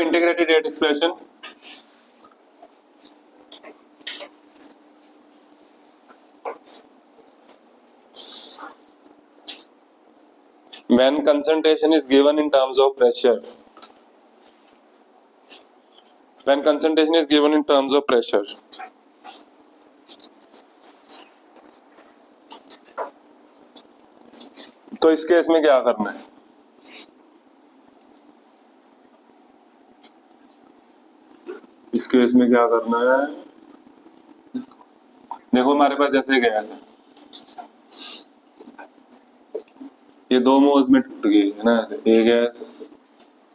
Integrated rate expression, when concentration is given in terms of pressure, when concentration is given in terms of pressure, तो इस case में क्या करना है? इस केस में क्या करना है? देखो हमारे पास जैसे गैस है, ये दो मोल्स में टूट गई है ना, ए गैस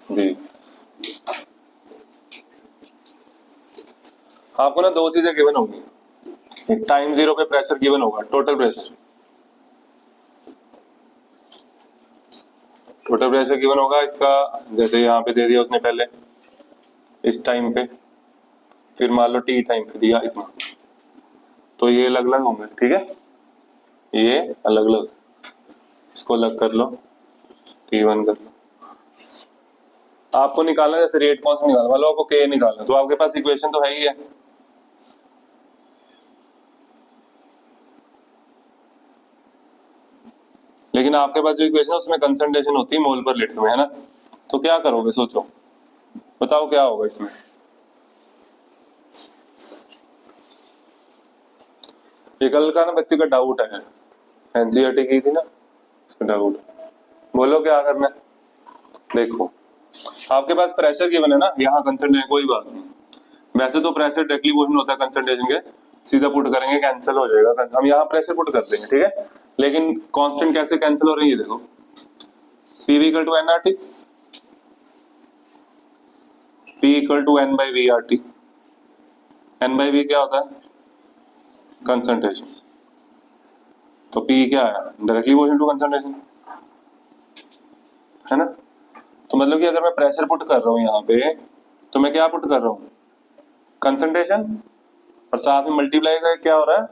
बी गैस। आपको ना दो चीजें गिवन होंगी, एक टाइम जीरो पे प्रेशर गिवन होगा, टोटल प्रेशर गिवन होगा इसका, जैसे यहाँ पे दे दिया उसने पहले इस टाइम पे, फिर मान लो टी टाइम पे दिया इतना, तो ये अलग अलग होंगे, ठीक है, ये अलग अलग, इसको अलग कर लो, T1 कर लो। आपको निकालना जैसे रेट कौन सा निकालना, मान लो आपको K निकालना, तो आपके पास इक्वेशन तो है ही है, लेकिन आपके पास जो इक्वेशन है उसमें कंसंट्रेशन होती है मोल पर लीटर में, है ना। तो क्या करोगे, सोचो, बताओ क्या होगा इसमें। ये कल का ना बच्चे का डाउट है, एनसीईआरटी की थी ना, उसका डाउट, बोलो क्या करना है। देखो आपके पास प्रेशर गिवन है ना, यहाँ कंसंट्रेशन कोई बात नहीं, वैसे तो प्रेशर डायरेक्टली वही होता है कंसंट्रेशन के, सीधा पुट करेंगे कैंसिल हो जाएगा, हम यहाँ प्रेशर पुट कर देंगे, ठीक है, लेकिन कांस्टेंट कैसे कैंसिल हो रही है, देखो PV equal to NRT, P equal to N by VRT, N by V क्या होता है, कंसंट्रेशन, तो P क्या है, डायरेक्टली प्रोपोर्शनल टू कंसंट्रेशन, है ना। तो मतलब कि अगर मैं प्रेशर पुट कर रहा हूँ यहाँ पे, तो मैं क्या पुट कर रहा हूँ, कंसंट्रेशन, और साथ में मल्टीप्लाई का क्या हो रहा है,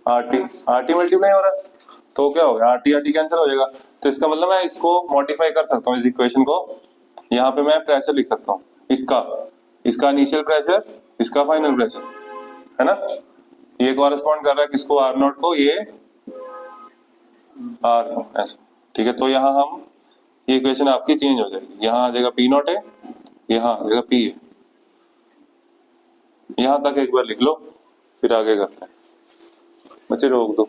RT मल्टीप्लाई हो रहा है, तो क्या हो गया, RT कैंसिल हो जाएगा। तो इसका मतलब मैं इसको मॉडिफाई कर सकता हूँ, इस इक्वेशन को, यहाँ पे मैं प्रेशर लिख सकता हूँ, इसका इनिशियल प्रेशर, इसका फाइनल प्रेशर, है ना। ये कॉरेस्पॉन्ड कर रहा है किसको, R0 को, ये R0 ऐसा, ठीक है। तो यहाँ हम ये इक्वेशन आपकी चेंज हो जाएगी, यहाँ आ जाएगा P0 है, यहाँ आ जाएगा P है, यहाँ तक एक बार लिख लो, फिर आगे करते हैं। बच्चे रोक दो,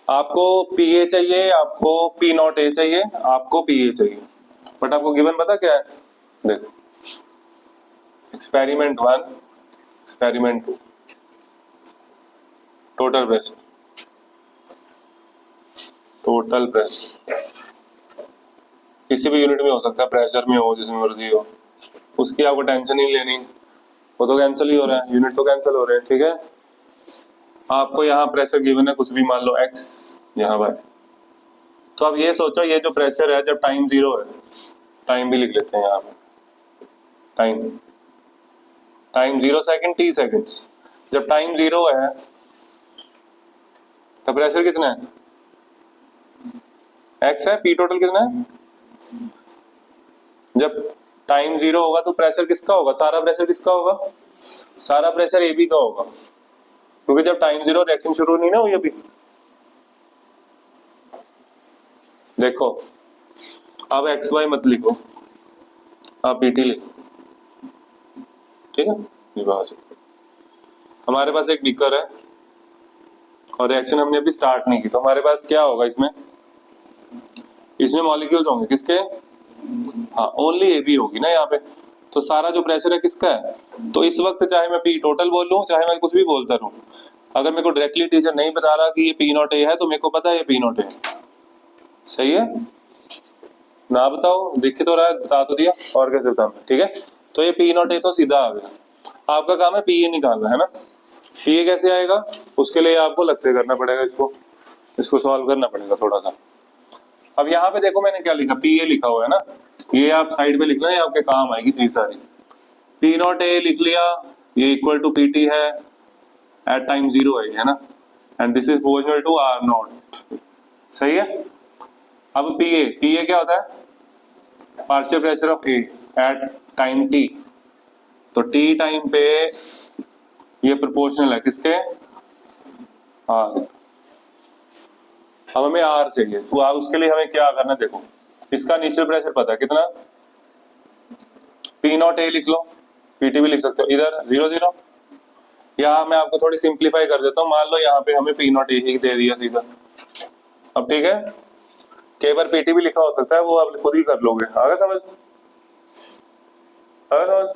आपको PA चाहिए, आपको P0A चाहिए, आपको PA चाहिए, बट आपको गिवन पता क्या है, देखो एक्सपेरिमेंट 1, एक्सपेरिमेंट 2, टोटल प्रेशर किसी भी यूनिट में हो सकता है, प्रेशर में हो, जिसमें मर्जी हो, उसकी आपको टेंशन नहीं लेनी, वो तो कैंसिल ही हो रहा है, यूनिट तो कैंसिल हो रहे हैं, ठीक है। आपको यहाँ प्रेशर गिवन है कुछ भी, मान लो x, यहाँ बाय, तो अब ये सोचो, ये जो प्रेशर है जब टाइम जीरो है, टाइम भी लिख लेते हैं यहाँ पे, टाइम 0 सेकंड, t सेकंड्स, जब टाइम जीरो है तब प्रेशर कितना है, x है, P टोटल कितना है, जब टाइम जीरो होगा तो प्रेशर किसका होगा, सारा प्रेशर किसका होगा, सारा प्रेशर AB का होगा, क्योंकि जब टाइम जीरो रिएक्शन शुरू नहीं ना हुई अभी। देखो अब XY मत लिखो, आप PT लिखो, ठीक है। हमारे पास एक बीकर है और रिएक्शन हमने अभी स्टार्ट नहीं की, तो हमारे पास क्या होगा, इसमें मॉलिक्यूल्स होंगे किसके, हाँ ओनली AB होगी ना यहाँ पे, तो सारा जो प्रेशर है किसका है। तो इस वक्त चाहे मैं P टोटल बोल लूँ, चाहे मैं कुछ भी बोलता रहूँ, अगर मेरे को डायरेक्टली टीचर नहीं बता रहा कि ये P0A है, तो मेरे को पता है ये P0A है, सही है ना, बताओ, दिख तो रहा है, बता तो दिया, और कैसे बताना, ठीक है। तो ये P0A तो सीधा आ गया, आपका काम है PA निकालना, है ना। PA कैसे आएगा, उसके लिए आपको अलग से करना पड़ेगा, इसको सॉल्व करना पड़ेगा थोड़ा सा। अब यहाँ पे देखो मैंने क्या लिखा, PA लिखा हुआ है ना, ये आप साइड पे लिखना है, आपके काम आएगी चीज सारी। P0A लिख लिया, ये इक्वल टू PT है, एट टाइम जीरो है ना, and this is proportional to R0, सही है। अब PA क्या होता है, partial pressure of A at time T, तो टी टाइम पे ये प्रोपोर्शनल है किसके, आर। अब हमें आर चाहिए, तो आप उसके लिए हमें क्या करना है, देखो इसका इनिशियल प्रेशर पता है कितना, पी नॉट ए लिख लो, पीटी भी लिख सकते हो, इधर 0 0। यहाँ मैं आपको थोड़ी सिंप्लीफाई कर देता हूँ, मान लो यहाँ पे हमें पी नॉट ए ही दे दिया सीधा। अब ठीक है, कई बार पीटी भी लिखा हो सकता है, वो आप खुद ही कर लोगे। आगे समझ, आगे समझ।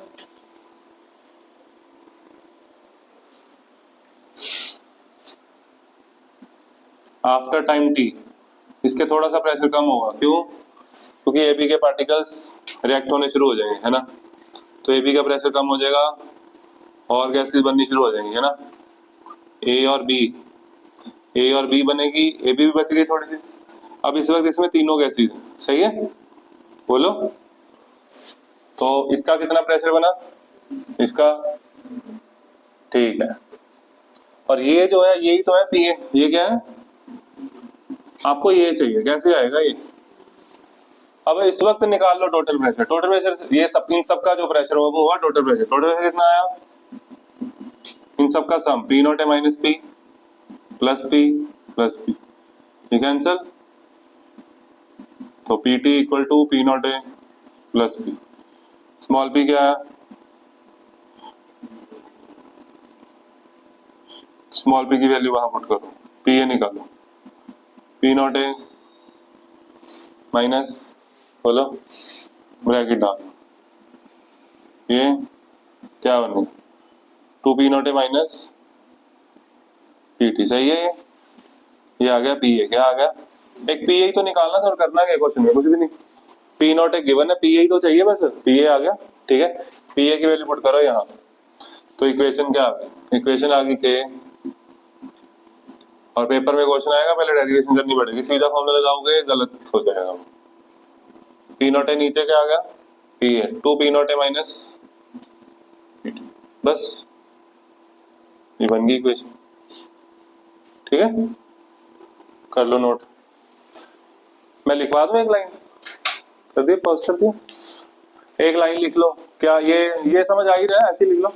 आफ्टर टाइम टी इसके थोड़ा सा प्रेशर कम होगा, क्यों, क्योंकि एबी के पार्टिकल्स रिएक्ट होने शुरू हो जाएंगे, है ना, तो एबी का प्रेशर कम हो जाएगा और गैसेस बननी शुरू हो जाएंगी, है ना, ए और बी बनेगी, ए बी भी बच गई थोड़ी सी। अब इस वक्त इसमें तीनों गैसेस सही है, बोलो, तो इसका कितना प्रेशर बना, इसका, ठीक है, और ये जो है यही तो है पीए, ये क्या है, आपको ये चाहिए, कैसे आएगा ये। अब इस वक्त निकाल लो टोटल प्रेशर, टोटल प्रेशर ये सब, इन सबका जो प्रेशर होगा वो होगा टोटल प्रेशर। टोटल प्रेशर कितना आया, इन सबका sum, P naught A minus P plus P plus P, ये कैंसल, तो P T equal to P naught A plus P. Small P क्या है, स्मॉल पी की वैल्यू वहां पुट करो, पी ए निकालो, पी नॉट ए माइनस, बोलो bracket डालो, ये क्या बनेगा, 2 P naught A minus P T, सही है, ये आ गया पी ए, क्या आ गया, एक पी ए तो निकालना था और करना क्या क्वेश्चन में, कुछ भी नहीं, पी नॉट ए गिवन है, पी ए तो चाहिए बस, पी ए आ गया, ठीक है, पी ए की वैल्यू पुट करो यहाँ, तो इक्वेशन क्या आ गई, इक्वेशन आ गई के, और पेपर में क्वेश्चन आएगा पहले डेरिवेशन करनी पड़ेगी, सीधा फॉर्मूला लगाओगे गलत हो जाएगा। पी नॉट ए नीचे क्या आ गया, P A, 2 P naught A minus, बस ये बन गई इक्वेशन, ठीक है, कर लो नोट, मैं लिखवा दूं एक लाइन, कर दिया, पॉज कर दिया, एक लाइन लिख लो, क्या ये समझ आ ही रहा है, ऐसे लिख लो,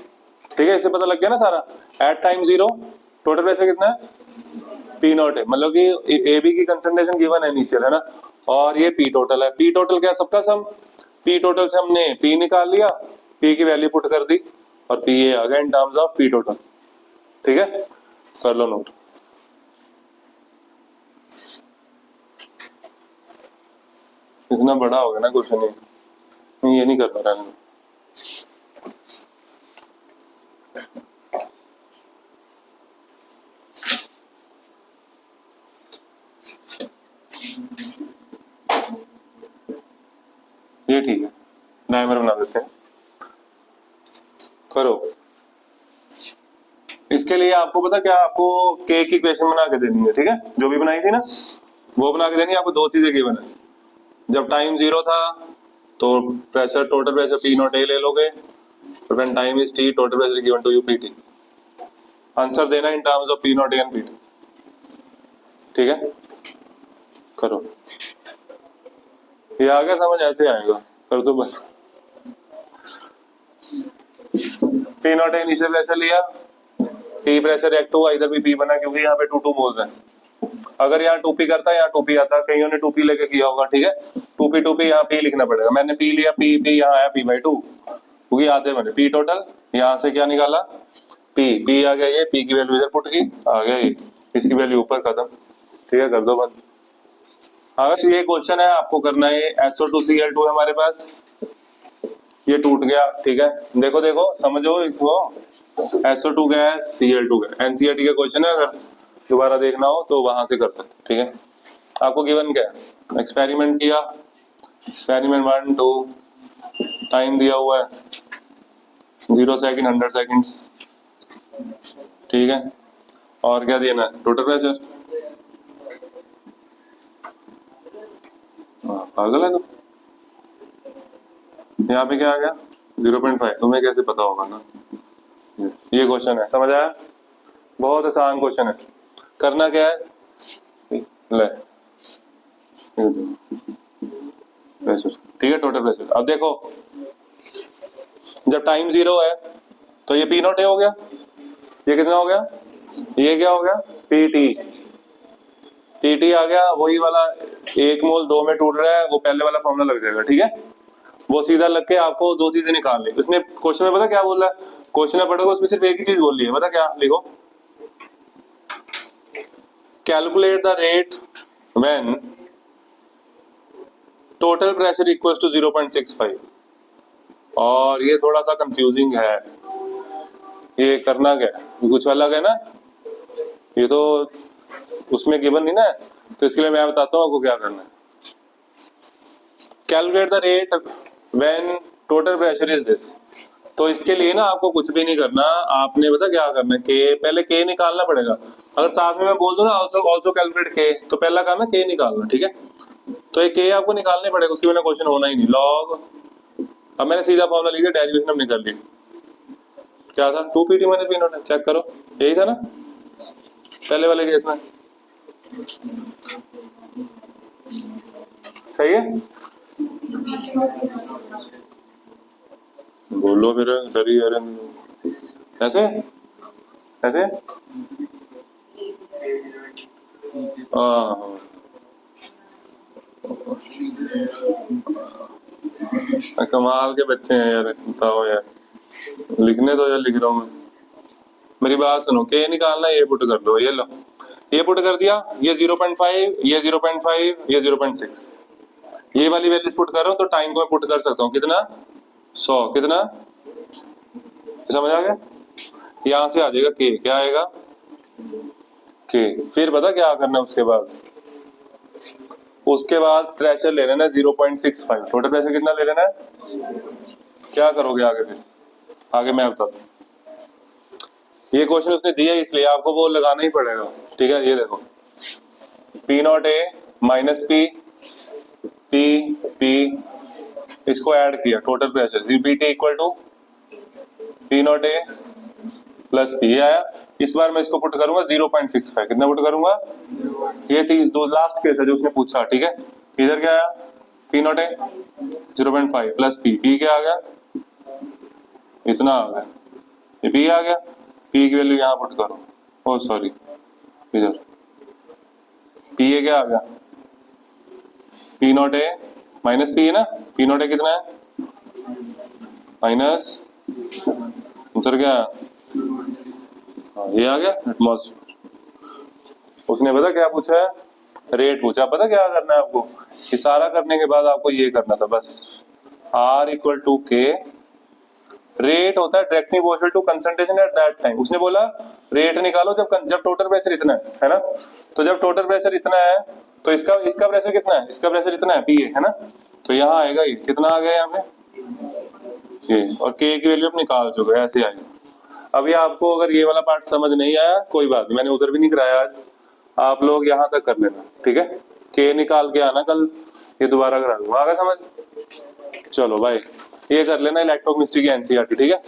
ठीक है, इससे पता लग गया ना सारा। एट टाइम 0 टोटल प्रेशर कितना है, पी नॉट है, मतलब कि ए बी की कंसंट्रेशन गिवन है इनिशियल, है ना, और ये पी टोटल है, पी टोटल क्या सबका सम, पी टोटल से हमने पी निकाल लिया, पी की वैल्यू पुट कर दी और पी ए आ गया इन टर्म्स ऑफ पी टोटल, ठीक है, कर लो नोट। इतना बड़ा हो गया ना क्वेश्चन, ये नहीं करना रहने, ये ठीक है, डायमर बना देते हैं, करो। इसके लिए आपको पता क्या, आपको के की इक्वेशन बना के देनी है, ठीक है, जो भी बनाई थी ना वो बना के देनी है। आपको दो चीजें गिवन है, जब टाइम 0 था तो pressure, total pressure P naught A ले लोगे, when time is T total pressure given to you P T, answer देना in terms of P naught A and P T, ठीक है, करो। ये आ गया समझ, ऐसे आएगा, कर दो बस। पी नॉट ए इनिशियल प्रेशर लिया, टी प्रेशर रिएक्ट हुआ, इधर भी पी बना, क्योंकि यहाँ पे 2 मोल्स हैं, अगर यहाँ 2p करता है यहाँ 2p आता, कईयों ने 2p लेके किया होगा, ठीक है, 2p यहाँ p लिखना पड़ेगा, मैंने p लिया, p यहाँ आया p/2, क्योंकि आते मैंने p टोटल, यहाँ से क्या निकाला, p आ गया, ये p की वैल्यू इधर पुट की, आ गया ये, इसकी वैल्यू ऊपर खत्म, ठीक है, कर दो बंद। अगर ये क्वेश्चन है आपको करना है, SO2Cl2 है हमारे पास, ये टूट गया, ठीक है, देखो देखो समझो इसको, SO2 gas Cl2 gas, NCERT का क्वेश्चन है, अगर दोबारा देखना हो तो वहां से कर सकते, ठीक है। आपको गिवन क्या है, एक्सपेरिमेंट किया, एक्सपेरिमेंट 1 2, टाइम दिया हुआ है 0 सेकंड 100 सेकंड्स, ठीक है, और क्या देना है, टोटल प्रेशर, पागल है तो, यहाँ पे क्या आ गया 0.5, तुम्हें कैसे पता होगा ना, ये क्वेश्चन है, समझ आया, बहुत आसान क्वेश्चन है, करना क्या है, ले प्रेशर ठीक है, टोटल प्रेशर। अब देखो जब टाइम 0 है तो ये पी नॉट ए हो गया, ये कितना हो गया, ये क्या हो गया, पी टी। पी टी आ गया, वही वाला 1 मोल 2 में टूट रहा है, वो पहले वाला फॉर्मूला लग जाएगा, ठीक है। वो सीधा लग के आपको दो चीजें निकालनी। इसने क्वेश्चन में पता क्या बोल रहा है, क्वेश्चन में पढ़ोगे उसमें सिर्फ एक ही चीज बोल रही है, पता क्या, लिखो calculate the rate when total pressure equals to 0.65। और ये थोड़ा सा कंफ्यूजिंग है, ये करना क्या है, कुछ अलग है ना, ये तो उसमें गिवन नहीं ना, तो इसके लिए मैं बताता हूँ आपको क्या करना है। Calculate the rate when total pressure is this. तो इसके लिए ना आपको कुछ भी नहीं करना, आपने पता क्या करना है, के पहले के निकालना पड़ेगा। अगर साथ में मैं बोल दूं ना ऑल्सो कैलकुलेट के, तो पहला काम है के निकालना, ठीक है। तो ये के आपको निकालने पड़ेगा, उसके बिना क्वेश्चन होना ही नहीं। लॉग, अब मैंने सीधा फॉर्मूला लिख दिया, डेरिवेशन अब निकाल ली, क्या था 2 pt minus P naught, check करो यही था ना पहले वाले केस में, सही है। बोलो फिर, डरी अरे ऐसे ऐसे, कमाल के बच्चे हैं यार, बताओ यार, लिखने दो यार, लिख रहा हूँ मैं। मेरी बात सुनो, के निकालना, ये पुट कर लो, ये लो, ये पुट कर दिया, ये 0.5, ये 0.5, ये 0.6, ये वाली वैल्यूज पुट करो तो टाइम को मैं पुट कर सकता हूँ कितना, 100, कितना, समझ आ गया। यहां से आ जाएगा के, क्या आएगा के। फिर पता क्या करना है उसके बाद प्रेशर ले लेना 0.65, टोटल प्रेशर कितना ले लेना है, क्या करोगे आगे, फिर आगे मैं बताता हूँ। ये क्वेश्चन उसने दिया इसलिए आपको वो लगाना ही पड़ेगा, ठीक है। ये देखो P naught A minus P P P, इसको ऐड किया, total pressure GPT equal to P naught A plus P आया। इस बार मैं इसको पुट करूंगा 0.65, कितना पुट करूंगा, ये थी दो लास्ट केस है जो उसने पूछा, ठीक है। इधर क्या आया, पी नॉट ए 0.5 प्लस पी, पी क्या आ गया, इतना आ गया, ये पी आ गया, पी की वैल्यू यहाँ पुट करो, ओ सॉरी इधर पी ए क्या आ गया, P naught A minus P है ना, पी नॉट ए कितना है माइनस, आंसर क्या, ये आ गया एटमॉस्फेयर। उसने पता क्या पूछा है, रेट पूछा। पता क्या करना है आपको, इशारा करने के बाद आपको ये करना था बस, R equal to K, rate होता है directly proportional to concentration at that time. उसने बोला रेट निकालो जब टोटल प्रेशर इतना है ना, तो जब टोटल प्रेशर इतना है तो इसका प्रेशर कितना है, इसका प्रेशर इतना है पी है ना, तो यहाँ आएगा ये कितना आ गया यहाँ पे ये, और के की वैल्यू निकाल चुके, ऐसे आएगा। अभी आपको अगर ये वाला पार्ट समझ नहीं आया कोई बात नहीं, मैंने उधर भी नहीं कराया आज, आप लोग यहाँ तक कर लेना, ठीक है। के निकाल के आना कल, ये दोबारा करा दूंगा, आगे समझ। चलो भाई ये कर लेना इलेक्ट्रोकेमिस्ट्री की एनसीईआरटी, ठीक है।